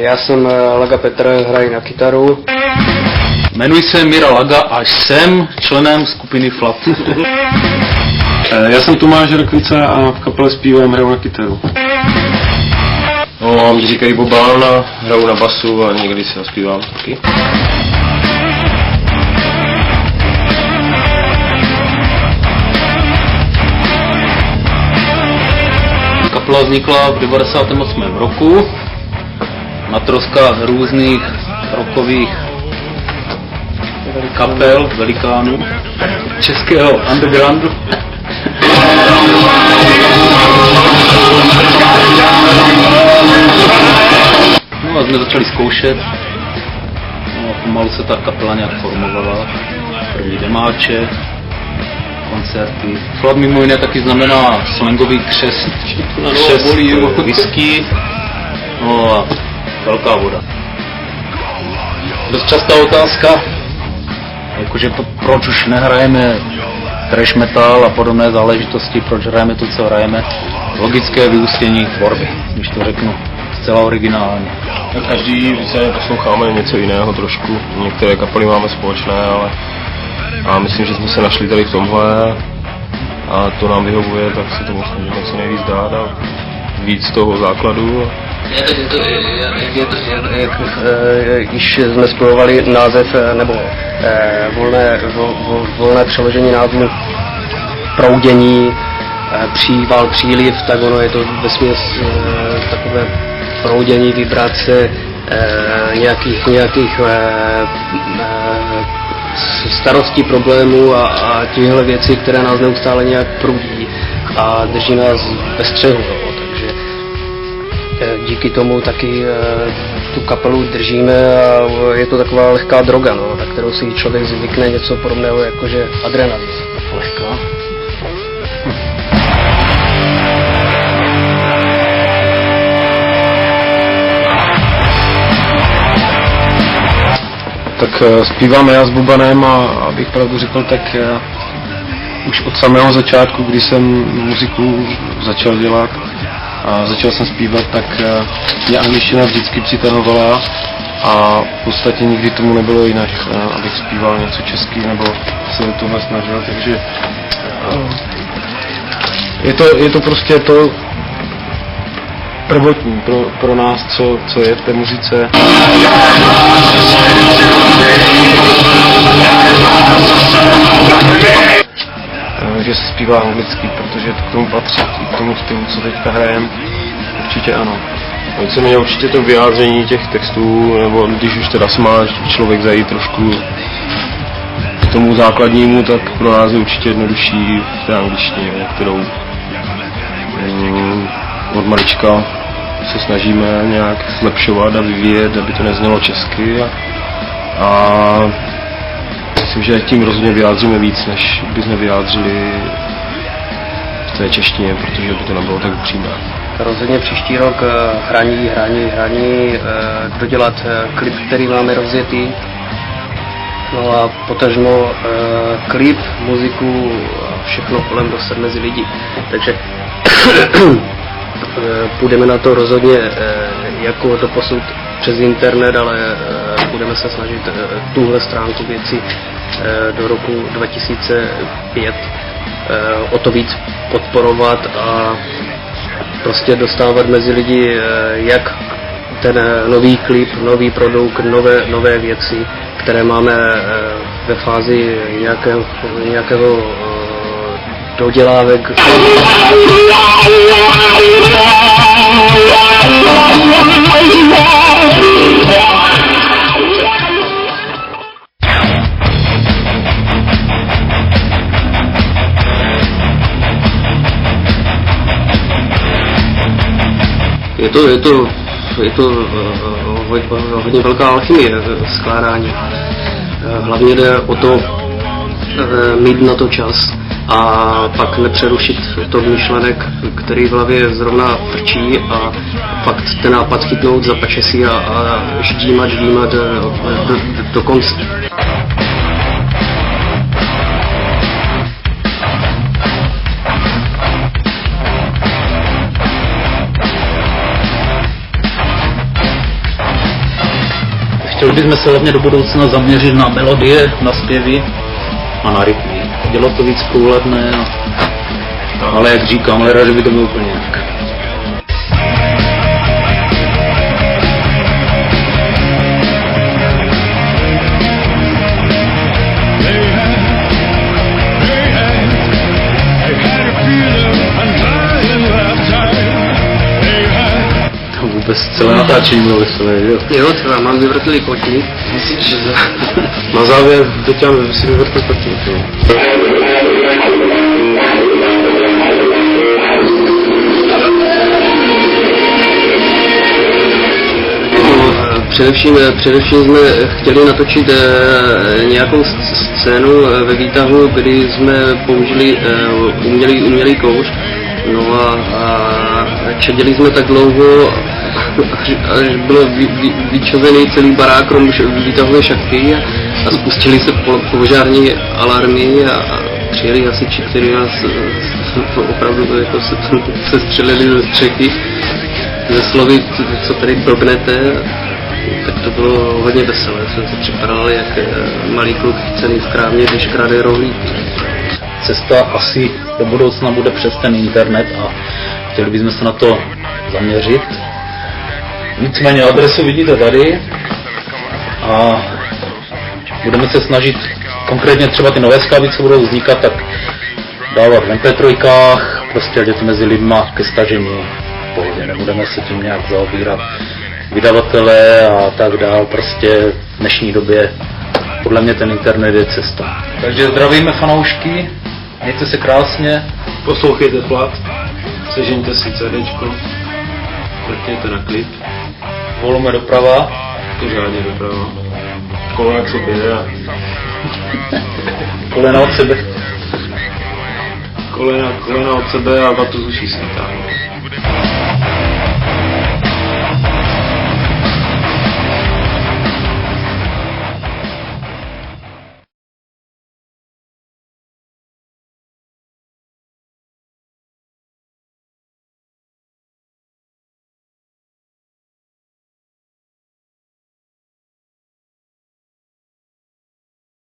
Já jsem Laga Petr, hraji na kytaru. Jmenuji se Mira Laga a jsem členem skupiny Flat. Já jsem Tomáš Rakvica a v kapele zpívám, hraju na kytaru. No, mě říkají Bobán, hraju na basu a někdy si zpívám taky. Kapela vznikla v 98. roku na troskách různých rockových kapel, velikánů českého undergroundu. No a jsme začali zkoušet. No a pomalu se ta kapela nějak formovala. První demáče, koncerty. Flat mimo jiné taky znamená slangový křest whisky. No a velká voda. Dost častá otázka, jakože proč už nehrajeme thrash metal a podobné záležitosti, proč hrajeme to, co hrajeme. Logické vyústění tvorby, když to řeknu zcela originálně. Každý se posloucháme něco jiného trošku, některé kapely máme společné, ale a myslím, že jsme se našli tady v tomhle a to nám vyhovuje, tak se tomu snažíme co nejvíc dát a víc toho základu. Již jsme spojovali název nebo volné přeložení názvu proudění, příval, příliv, tak ono je to vesměs takové proudění, vibrace nějakých starostí, problémů a těchto věcí, které nás neustále nějak prudí a drží nás ve střehu. Takže díky tomu taky tu kapelu držíme a je to taková lehká droga, na kterou si člověk zvykne, něco podobného jakože adrenalin. Lehká. Tak zpívám já s Bobanem a abych pravdu řekl, tak už od samého začátku, kdy jsem muziku začal dělat a začal jsem zpívat, tak mě angličtina vždycky přitahovala a v podstatě nikdy tomu nebylo jinak, abych zpíval něco český nebo se do toho snažil, takže je to prostě to prvotní pro nás, co je v té muzice. Že se zpívá anglicky, protože to k tomu patří, k tomu stylu, co teďka hrajem, určitě ano. Víceméně určitě to vyjádření těch textů, nebo když už teda se má člověk zajít trošku k tomu základnímu, tak pro nás je určitě jednodušší v té angličtině, kterou od malička se snažíme nějak zlepšovat a vyvíjet, aby to neznělo česky a myslím, že tím rozhodně vyjádříme víc, než bychom vyjádřili v té češtině, protože by to nebylo tak upřímné. Rozhodně příští rok hraní, dodělat klip, který máme rozjetý. No a potažmo klip, muziku a všechno kolem dostat mezi lidi. Takže půjdeme na to rozhodně jako doposud přes internet, ale budeme se snažit tuhle stránku věci do roku 2005 o to víc podporovat a prostě dostávat mezi lidi jak ten nový klip, nový produkt, nové věci, které máme ve fázi nějakého dodělávek. Je to hodně velká alchymie skládání. Hlavně jde o to mít na to čas a pak nepřerušit to myšlenek, který v hlavě zrovna frčí a fakt ten nápad chytnout za pačesí a ždímat do konce. bychom se hlavně do budoucna zaměřit na melodie, na zpěvy a na rytmy. Dělat to víc průhledné, ale jak říkám, ale rád by to bylo úplně jinak. Vůbec celé natáčení bylo veselé, jo? Jo, třeba mám vyvrtlý kotník. Na závěr doťám si vyvrtl taky. Především jsme chtěli natočit nějakou scénu ve výtahu, kdy jsme použili umělý kouř. No a čeděli jsme tak dlouho, až bylo vyčavený celý barák krom výtahové šachty a spustili se požární alarmy a přijeli hasiči, kteří nás opravdu jako se střelili do střechy ze slovy, co tady blbnete. Tak to bylo hodně veselé, jsem se připadal jak malý kluk chycený v krámě, když krade rohlík. Cesta asi do budoucna bude přes ten internet a chtěli bychom se na to zaměřit. Nicméně adresu vidíte tady a budeme se snažit konkrétně třeba ty nové skladby, co budou vznikat, tak dávat v MP3, prostě je to mezi lidma ke stažení. Pohodě, nebudeme se tím nějak zaobírat. Vydavatele a tak dál, prostě v dnešní době podle mě ten internet je cesta. Takže zdravíme fanoušky, mějte se krásně, Poslouchejte Plat, sežeňte si CDčko, mrkněte na klip, volume doprava. pořádně doprava, kolena k sobě a Kolena od sebe. kolena od sebe a vatu z uší si vytáhnout.